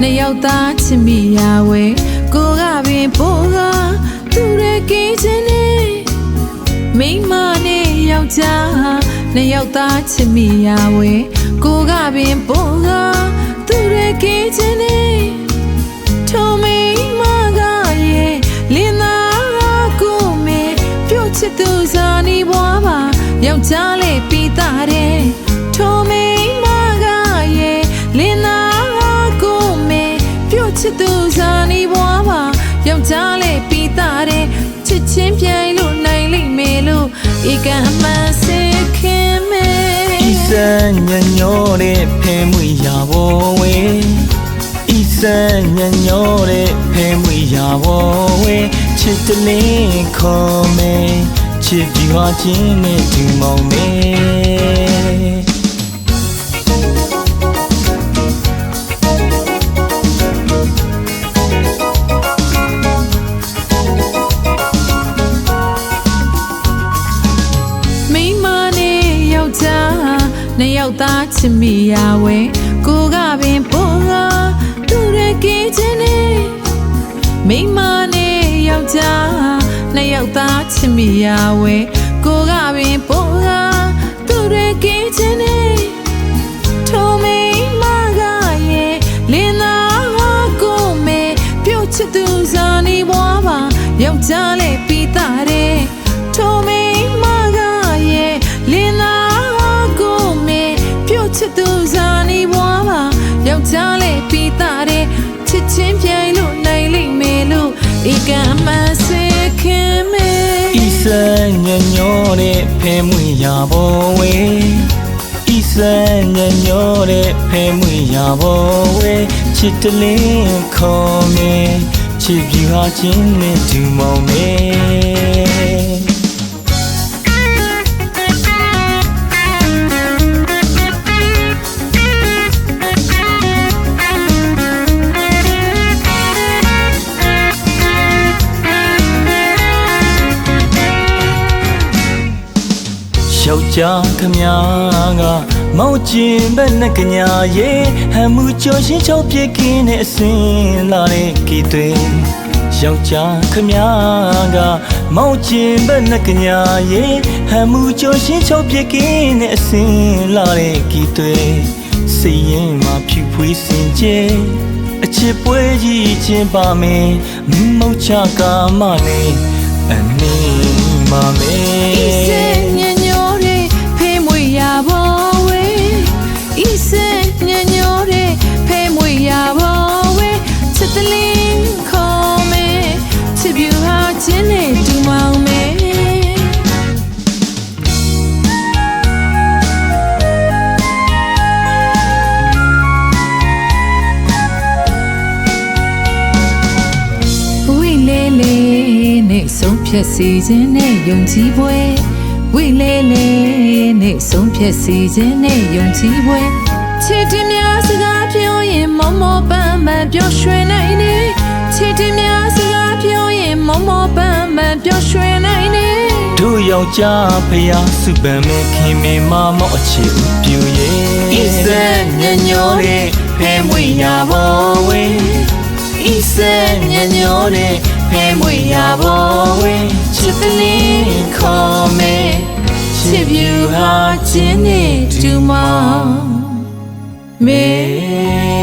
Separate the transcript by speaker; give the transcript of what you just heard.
Speaker 1: နှစ်ယောက်သားချစ်မိရဝဲကိုကပင်ပိုးကသူရဲ့ကိချင်းနေမိမနဲ့ယောက်ျားနှစ်ယောက်သားချစ်မိရဝဲကိုကပင်ပိုးကသူရဲ့ကိချင်းနေထိုမိမကရဲ့လင်းသားကိုမေပြုတ်ချစ်သူစားနေဘွားပါယောက်ျားလေးပြီးသားတယ်ထိုမိမကရဲ့လင်းသားကိုမေပြုတ်ချစ်သူစားနေဘွားပါယောက်ျားလေးပြီးသားတယ်ချစ်ချင်းပြိုင်လို့နိုင်လိမ့်မယ်လို့ဧကန်အမှန်စေခင်မဲ
Speaker 2: ဤစံညညောတဲ့ဖဲမွေရာဘောဝဲဤစံညညောတဲ့ဖဲမွေရာဘောဝဲချစ်တလင်းခေါ်မဲချစ်ပြီးွားခြင်းနဲ့ဒီမောင်မဲ
Speaker 1: နှစ်ယောက်သားချစ်မိရဝဲကိုကပင်ပိုးကသူရဲ့ကိချင်းနေမိမနဲ့ယောက်ျားနှစ်ယောက်သားချစ်မိရဝဲကိုကပင်ပိုးကသူရဲ့ကိချင်းနေထိုမိမကရဲ့လင်းသားကိုမေပြုတ်ချစ်သူစားနေဘွားပါယောက်ျားလေးပြီးသားတယ်ထိုမိမကရဲ့လင်းချစ်သူစားနေဘွားပါယောက်ျားလေးပြီးသားတယ်ချစ်ချင်းပြိုင်လို့နိုင်လိမ့်မယ်လို့ဧကန်အမှန်စေခင်မဲ
Speaker 2: ဤစံညညောတဲ့ဖဲမွေရာဘောဝဲဤစံညညောတဲ့ဖဲမွေရာဘောဝဲချစ်တလင်းခေါ်မဲချစ်ပြီးွားခြင်းနဲ့ဒီမောင်မဲယောက်ျားခမကမောင်ကျင်ဘက်နဲ့ကညာရဲ့ဟမ်မှုကြော်ရှင်းချောက်ပြက်ကင်းတဲ့အစင်လာတဲ့ကီတွေယောက်ျားခမကမောင်ကျင်ဘက်နဲ့ကညာရဲ့ဟမ်မှုကြော်ရှင်းချောက်ပြက်ကင်းတဲ့အစင်လာတဲ့ကီတွေစိတ်ရင်မှာဖြူဖွေးစင်ကြဲအချစ်ပွဲကြီးချင်းပါမယ်မုတ်ချကာမနဲ့အနေမှာမဲ
Speaker 1: ဤစံညညောတဲ့ဖဲမွေရဘောဝဲချစ်တလင်းခေါ်မဲချစ်ပြူဟာခြင်းနဲ့တူမောင်မဲဝိလေလေနဲ့ဆုံးဖြတ်စီခြင်းနဲ့ယုံကြည်ပွဲဝိလေလေနဲ့ဆုံးဖြတ်စီခြင်းနဲ့ယုံကြည်ပွဲချစ်တင်များစကားပြောရင်မောမောပန်းပန်းပျော်ရွှင်နိုင်နေချစ်တင်များစကားပြောရင်မောမောပန်းပန်းပျော်ရွှင်နိုင်နေ
Speaker 2: တို့ယောက်ျားဖျားစုပန်မဲ့ခင်မင်းမမော့အချစ်ပြူရဲ့ဤစံညညောတဲ့ဖဲမွေရဘောဝဲဤစံညညောတဲ့ဖဲမွေရဘောဝဲချစ်တလင်းခေါ်မဲ
Speaker 1: ချစ်ပြူဟာခြင်းနဲ့တူမောင်မဲ